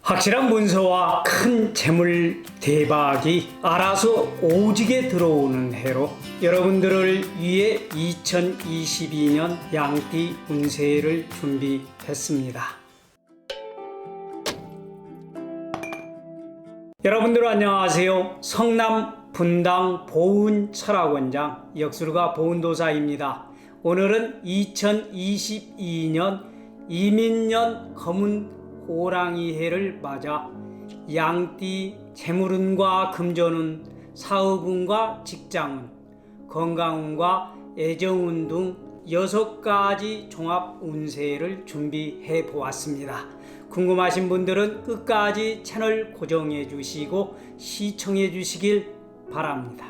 확실한 문서와 큰 재물 대박이 알아서 오지게 들어오는 해로 여러분들을 위해 2022년 양띠 운세를 준비했습니다. 여러분들 안녕하세요. 성남 분당 보은 철학원장 역술가 보은도사입니다. 오늘은 2022년 이민년 검은 호랑이 해를 맞아 양띠 재물운과 금전운, 사업운과 직장운, 건강운과 애정운 등 6가지 종합 운세를 준비해 보았습니다. 궁금하신 분들은 끝까지 채널 고정해 주시고 시청해 주시길 바랍니다.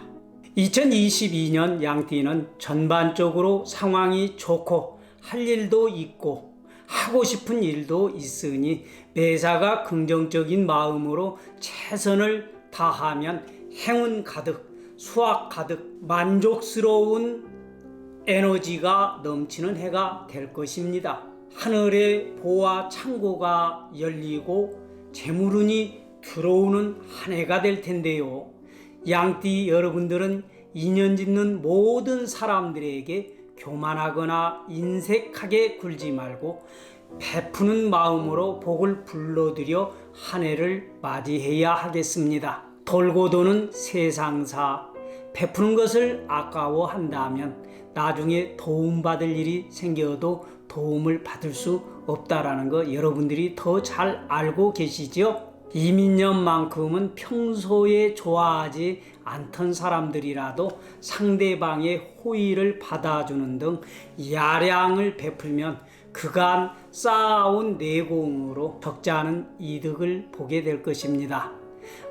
2022년 양띠는 전반적으로 상황이 좋고 할 일도 있고 하고 싶은 일도 있으니 매사가 긍정적인 마음으로 최선을 다하면 행운 가득, 수확 가득, 만족스러운 에너지가 넘치는 해가 될 것입니다. 하늘의 보와 창고가 열리고 재물운이 들어오는 한 해가 될 텐데요. 양띠 여러분들은 인연 짓는 모든 사람들에게 교만하거나 인색하게 굴지 말고 베푸는 마음으로 복을 불러들여 한 해를 맞이해야 하겠습니다. 돌고 도는 세상사, 베푸는 것을 아까워한다면 나중에 도움받을 일이 생겨도 도움을 받을 수 없다라는 거 여러분들이 더 잘 알고 계시죠? 이민년만큼은 평소에 좋아하지 않던 사람들이라도 상대방의 호의를 받아주는 등 야량을 베풀면 그간 쌓아온 내공으로 적지 않은 이득을 보게 될 것입니다.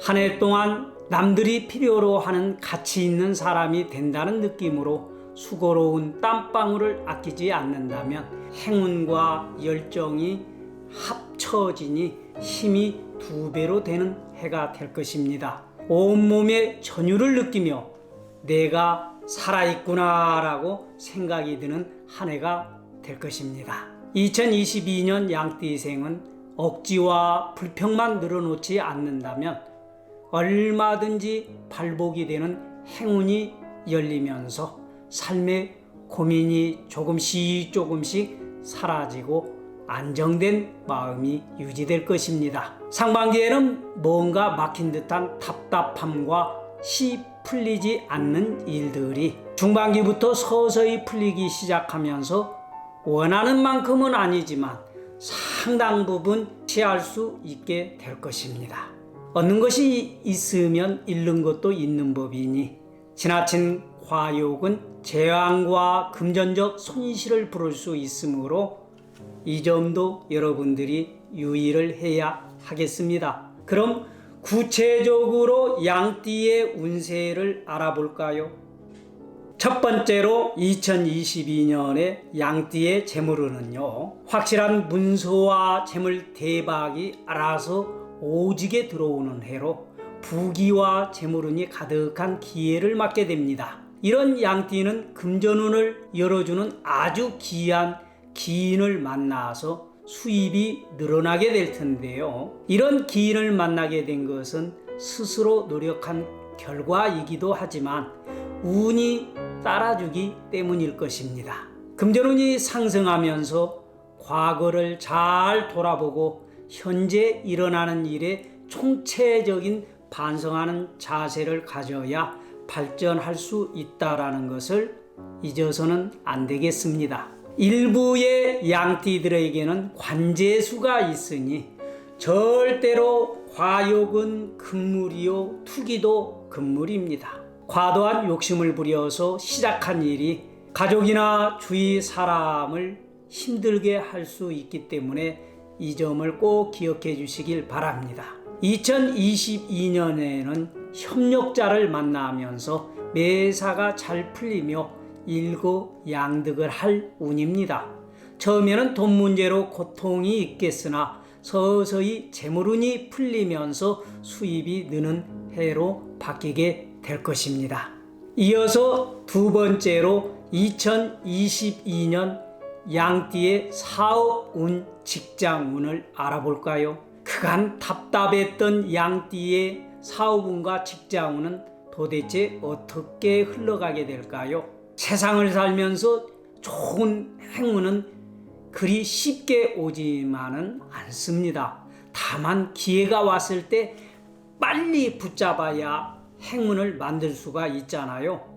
한 해 동안 남들이 필요로 하는 가치 있는 사람이 된다는 느낌으로 수고로운 땀방울을 아끼지 않는다면 행운과 열정이 합쳐지니 힘이 2배로 되는 해가 될 것입니다. 온몸에 전율을 느끼며 내가 살아있구나 라고 생각이 드는 한 해가 될 것입니다. 2022년 양띠생은 억지와 불평만 늘어놓지 않는다면 얼마든지 발복이 되는 행운이 열리면서 삶의 고민이 조금씩 사라지고 안정된 마음이 유지될 것입니다. 상반기에는 뭔가 막힌 듯한 답답함과 시 풀리지 않는 일들이 중반기부터 서서히 풀리기 시작하면서 원하는 만큼은 아니지만 상당 부분 취할 수 있게 될 것입니다. 얻는 것이 있으면 잃는 것도 있는 법이니 지나친 과욕은 재앙과 금전적 손실을 부를 수 있으므로 이 점도 여러분들이 유의를 해야 하겠습니다. 그럼 구체적으로 양띠의 운세를 알아볼까요? 첫 번째로 2022년의 양띠의 재물운은요, 확실한 문서와 재물 대박이 알아서 오지게 들어오는 해로 부귀와 재물운이 가득한 기회를 맞게 됩니다. 이런 양띠는 금전운을 열어주는 아주 귀한 기인을 만나서 수입이 늘어나게 될 텐데요. 이런 기인을 만나게 된 것은 스스로 노력한 결과이기도 하지만 운이 따라주기 때문일 것입니다. 금전운이 상승하면서 과거를 잘 돌아보고 현재 일어나는 일에 총체적인 반성하는 자세를 가져야 발전할 수 있다라는 것을 잊어서는 안 되겠습니다. 일부의 양띠들에게는 관재수가 있으니 절대로 과욕은 금물이요 투기도 금물입니다. 과도한 욕심을 부려서 시작한 일이 가족이나 주위 사람을 힘들게 할 수 있기 때문에 이 점을 꼭 기억해 주시길 바랍니다. 2022년에는 협력자를 만나면서 매사가 잘 풀리며 일거양득을 할 운입니다. 처음에는 돈 문제로 고통이 있겠으나 서서히 재물운이 풀리면서 수입이 느는 해로 바뀌게 될 것입니다. 이어서 두 번째로 2022년 양띠의 사업운, 직장운을 알아볼까요? 그간 답답했던 양띠의 사업운과 직장운은 도대체 어떻게 흘러가게 될까요? 세상을 살면서 좋은 행운은 그리 쉽게 오지만은 않습니다. 다만 기회가 왔을 때 빨리 붙잡아야 행운을 만들 수가 있잖아요.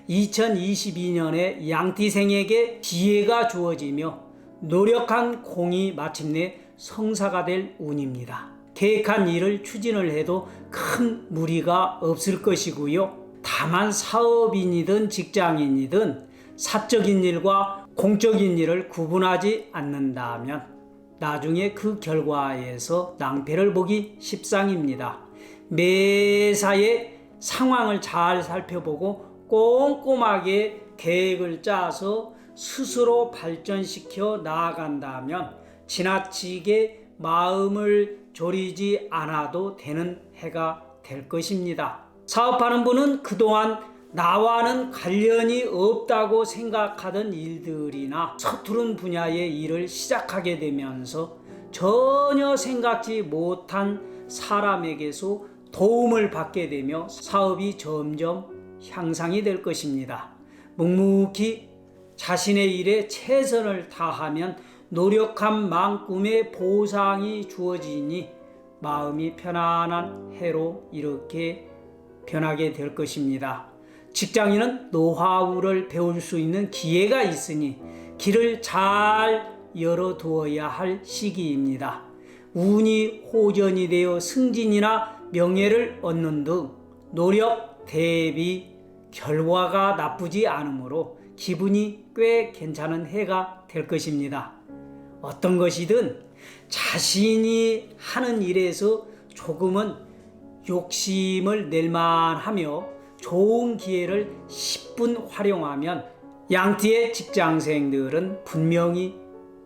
2022년에 양띠생에게 기회가 주어지며 노력한 공이 마침내 성사가 될 운입니다. 계획한 일을 추진을 해도 큰 무리가 없을 것이고요. 다만 사업인이든 직장인이든 사적인 일과 공적인 일을 구분하지 않는다면 나중에 그 결과에서 낭패를 보기 십상입니다. 매사의 상황을 잘 살펴보고 꼼꼼하게 계획을 짜서 스스로 발전시켜 나아간다면 지나치게 마음을 졸이지 않아도 되는 해가 될 것입니다. 사업하는 분은 그동안 나와는 관련이 없다고 생각하던 일들이나 서투른 분야의 일을 시작하게 되면서 전혀 생각지 못한 사람에게서 도움을 받게 되며 사업이 점점 향상이 될 것입니다. 묵묵히 자신의 일에 최선을 다하면 노력한 만큼의 보상이 주어지니 마음이 편안한 해로 이렇게 변하게 될 것입니다. 직장인은 노하우를 배울 수 있는 기회가 있으니 길을 잘 열어두어야 할 시기입니다. 운이 호전이 되어 승진이나 명예를 얻는 등 노력 대비 결과가 나쁘지 않으므로 기분이 꽤 괜찮은 해가 될 것입니다. 어떤 것이든 자신이 하는 일에서 조금은 욕심을 낼만하며 좋은 기회를 10분 활용하면 양띠의 직장생들은 분명히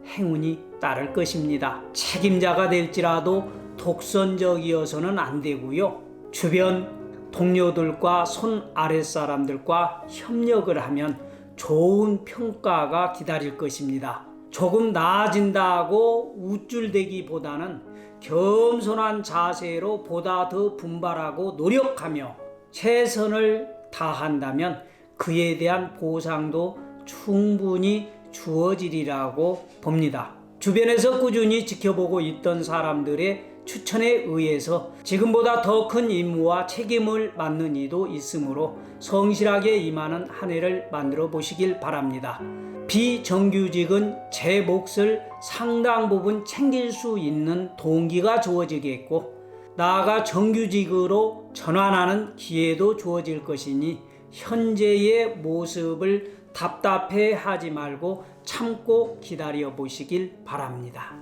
행운이 따를 것입니다. 책임자가 될지라도 독선적이어서는 안 되고요. 주변 동료들과 손 아랫사람들과 협력을 하면 좋은 평가가 기다릴 것입니다. 조금 나아진다고 우쭐대기보다는 겸손한 자세로 보다 더 분발하고 노력하며 최선을 다한다면 그에 대한 보상도 충분히 주어지리라고 봅니다. 주변에서 꾸준히 지켜보고 있던 사람들의 추천에 의해서 지금보다 더 큰 임무와 책임을 맡는 이도 있으므로 성실하게 임하는 한 해를 만들어 보시길 바랍니다. 비정규직은 제 몫을 상당 부분 챙길 수 있는 동기가 주어지겠고 나아가 정규직으로 전환하는 기회도 주어질 것이니 현재의 모습을 답답해하지 말고 참고 기다려 보시길 바랍니다.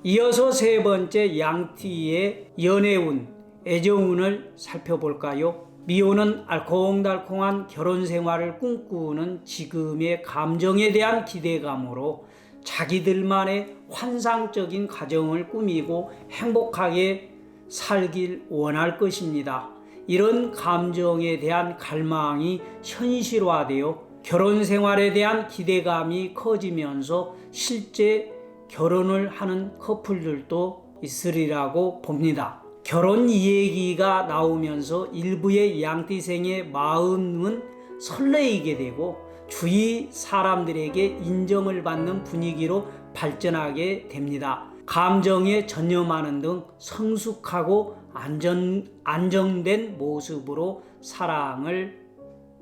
이어서 세 번째 양띠의 연애운, 애정운을 살펴볼까요? 미혼은 알콩달콩한 결혼 생활을 꿈꾸는 지금의 감정에 대한 기대감으로 자기들만의 환상적인 가정을 꾸미고 행복하게 살길 원할 것입니다. 이런 감정에 대한 갈망이 현실화되어 결혼 생활에 대한 기대감이 커지면서 실제 결혼을 하는 커플들도 있으리라고 봅니다. 결혼 얘기가 나오면서 일부의 양띠생의 마음은 설레이게 되고 주위 사람들에게 인정을 받는 분위기로 발전하게 됩니다. 감정에 전념하는 등 성숙하고 안정된 모습으로 사랑을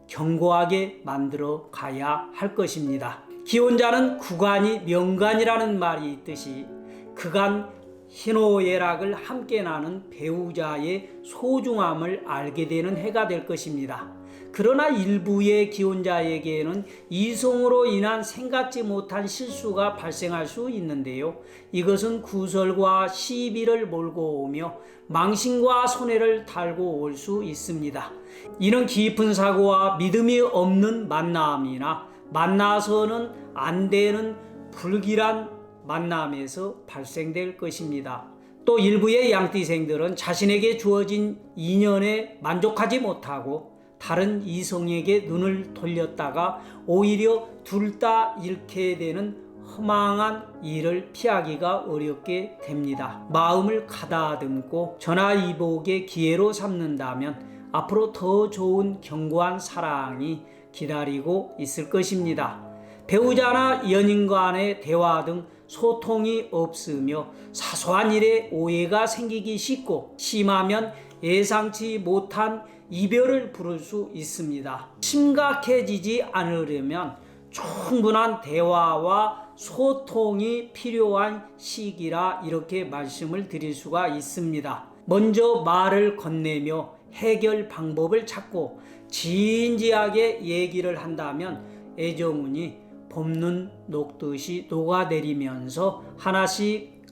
견고하게 만들어 가야 할 것입니다. 기혼자는 구간이 명간이라는 말이 있듯이 그간 희노애락을 함께 나눈 배우자의 소중함을 알게 되는 해가 될 것입니다. 그러나 일부의 기혼자에게는 이성으로 인한 생각지 못한 실수가 발생할 수 있는데요. 이것은 구설과 시비를 몰고 오며 망신과 손해를 달고 올 수 있습니다. 이는 깊은 사고와 믿음이 없는 만남이나 만나서는 안 되는 불길한 만남에서 발생될 것입니다. 또 일부의 양띠생들은 자신에게 주어진 인연에 만족하지 못하고 다른 이성에게 눈을 돌렸다가 오히려 둘 다 잃게 되는 허망한 일을 피하기가 어렵게 됩니다. 마음을 가다듬고 전화위복의 기회로 삼는다면 앞으로 더 좋은 견고한 사랑이 기다리고 있을 것입니다. 배우자나 연인 간의 대화 등 소통이 없으며 사소한 일에 오해가 생기기 쉽고 심하면 예상치 못한 이별을 부를 수 있습니다. 심각해지지 않으려면 충분한 대화와 소통이 필요한 시기라 이렇게 말씀을 드릴 수가 있습니다. 먼저 말을 건네며 해결 방법을 찾고 진지하게 얘기를 한다면 애정운이 봄눈 녹듯이 녹아내리면서 하나씩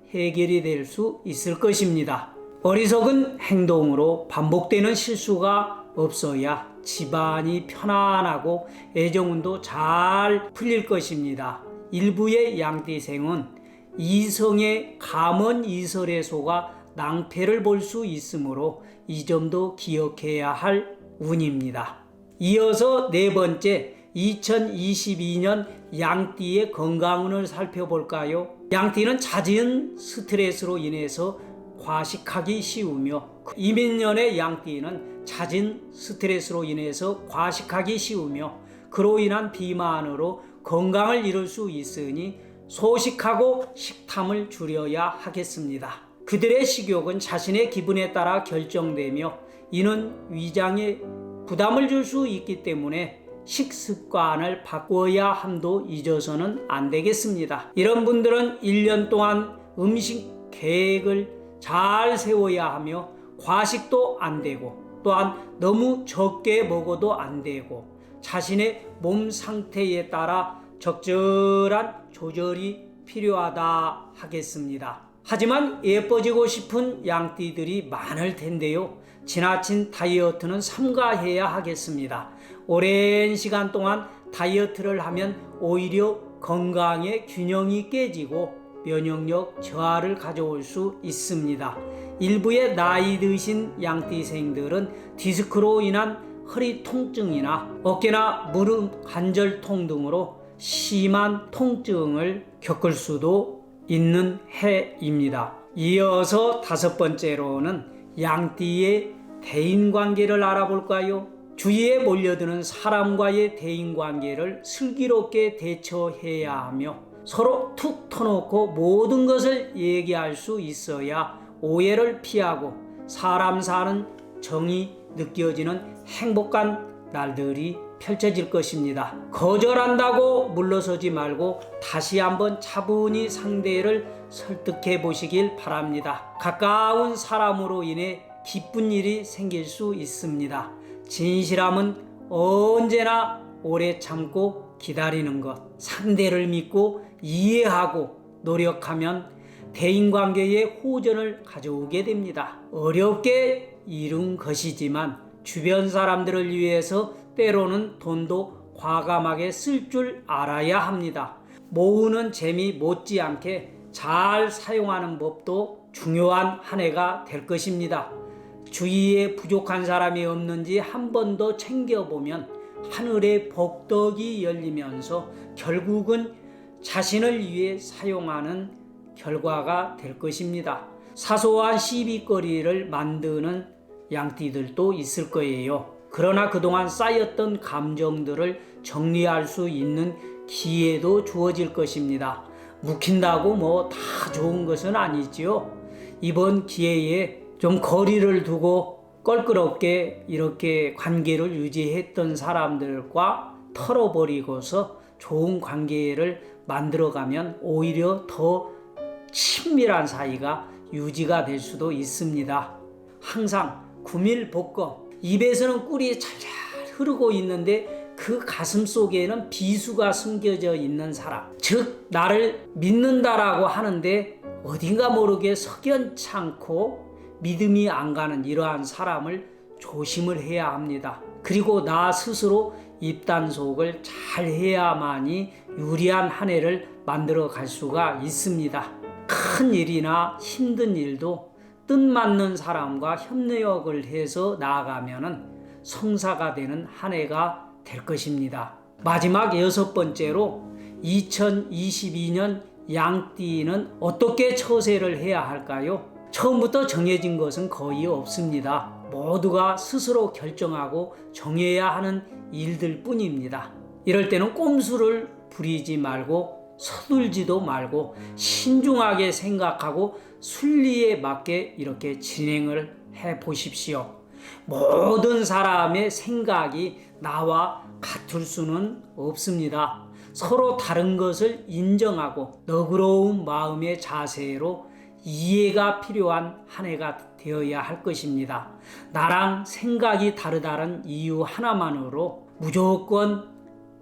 해결이 될 수 있을 것입니다. 어리석은 행동으로 반복되는 실수가 없어야 집안이 편안하고 애정운도 잘 풀릴 것입니다. 일부의 양띠생은 이성의 감언 이설에 속아 낭패를 볼 수 있으므로 이 점도 기억해야 할 운입니다. 이어서 네 번째 2022년 양띠의 건강운을 살펴볼까요? 양띠는 잦은 스트레스로 인해서 과식하기 쉬우며 이민년의 양띠는 잦은 스트레스로 인해서 과식하기 쉬우며 그로 인한 비만으로 건강을 잃을 수 있으니 소식하고 식탐을 줄여야 하겠습니다. 그들의 식욕은 자신의 기분에 따라 결정되며 이는 위장에 부담을 줄 수 있기 때문에 식습관을 바꿔야 함도 잊어서는 안 되겠습니다. 이런 분들은 1년 동안 음식 계획을 잘 세워야 하며 과식도 안 되고 또한 너무 적게 먹어도 안 되고 자신의 몸 상태에 따라 적절한 조절이 필요하다 하겠습니다. 하지만 예뻐지고 싶은 양띠들이 많을 텐데요. 지나친 다이어트는 삼가해야 하겠습니다. 오랜 시간 동안 다이어트를 하면 오히려 건강의 균형이 깨지고 면역력 저하를 가져올 수 있습니다. 일부의 나이 드신 양띠생들은 디스크로 인한 허리 통증이나 어깨나 무릎 관절통 등으로 심한 통증을 겪을 수도 있는 해입니다. 이어서 다섯 번째로는 양띠의 대인관계를 알아볼까요? 주위에 몰려드는 사람과의 대인관계를 슬기롭게 대처해야 하며 서로 툭 터놓고 모든 것을 얘기할 수 있어야 오해를 피하고 사람 사는 정이 느껴지는 행복한 날들이 펼쳐질 것입니다. 거절한다고 물러서지 말고 다시 한번 차분히 상대를 설득해 보시길 바랍니다. 가까운 사람으로 인해 기쁜 일이 생길 수 있습니다. 진실함은 언제나 오래 참고 기다리는 것, 상대를 믿고 이해하고 노력하면 대인관계의 호전을 가져오게 됩니다. 어렵게 이룬 것이지만 주변 사람들을 위해서 때로는 돈도 과감하게 쓸 줄 알아야 합니다. 모으는 재미 못지않게 잘 사용하는 법도 중요한 한 해가 될 것입니다. 주위에 부족한 사람이 없는지 한 번 더 챙겨보면 하늘의 복덕이 열리면서 결국은 자신을 위해 사용하는 결과가 될 것입니다. 사소한 시비거리를 만드는 양띠들도 있을 거예요. 그러나 그동안 쌓였던 감정들을 정리할 수 있는 기회도 주어질 것입니다. 묵힌다고 뭐 다 좋은 것은 아니지요. 이번 기회에 좀 거리를 두고 껄끄럽게 이렇게 관계를 유지했던 사람들과 털어버리고서 좋은 관계를 만들어가면 오히려 더 친밀한 사이가 유지가 될 수도 있습니다. 항상 구밀복검, 입에서는 꿀이 잘잘 흐르고 있는데 그 가슴 속에는 비수가 숨겨져 있는 사람, 즉 나를 믿는다라고 하는데 어딘가 모르게 석연찮고 믿음이 안 가는 이러한 사람을 조심을 해야 합니다. 그리고 나 스스로 입단속을 잘 해야만이 유리한 한 해를 만들어 갈 수가 있습니다. 큰 일이나 힘든 일도 뜻맞는 사람과 협력을 해서 나아가면 성사가 되는 한 해가 될 것입니다. 마지막 여섯 번째로 2022년 양띠는 어떻게 처세를 해야 할까요? 처음부터 정해진 것은 거의 없습니다. 모두가 스스로 결정하고 정해야 하는 일들 뿐입니다. 이럴 때는 꼼수를 부리지 말고 서둘지도 말고 신중하게 생각하고 순리에 맞게 이렇게 진행을 해 보십시오. 모든 사람의 생각이 나와 같을 수는 없습니다. 서로 다른 것을 인정하고 너그러운 마음의 자세로 이해가 필요한 한 해가 되어야 할 것입니다. 나랑 생각이 다르다는 이유 하나만으로 무조건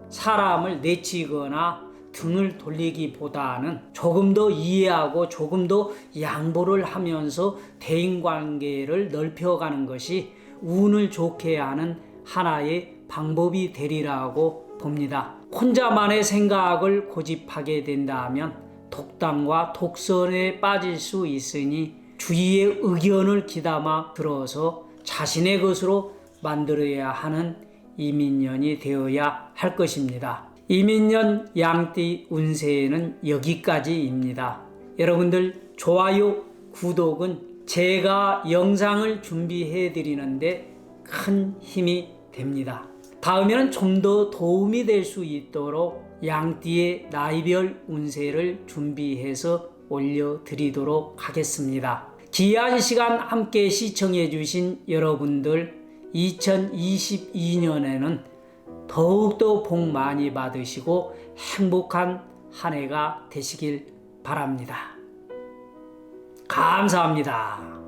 사람을 내치거나 등을 돌리기보다는 조금 더 이해하고 조금 더 양보를 하면서 대인관계를 넓혀가는 것이 운을 좋게 하는 하나의 방법이 되리라고 봅니다. 혼자만의 생각을 고집하게 된다면 독단과 독선에 빠질 수 있으니 주위의 의견을 귀담아 들어서 자신의 것으로 만들어야 하는 이민년이 되어야 할 것입니다. 이민년 양띠 운세는 여기까지입니다. 여러분들 좋아요, 구독은 제가 영상을 준비해 드리는데 큰 힘이 됩니다. 다음에는 좀 더 도움이 될 수 있도록 양띠의 나이별 운세를 준비해서 올려드리도록 하겠습니다. 귀한 시간 함께 시청해 주신 여러분들 2022년에는 더욱더 복 많이 받으시고 행복한 한 해가 되시길 바랍니다. 감사합니다.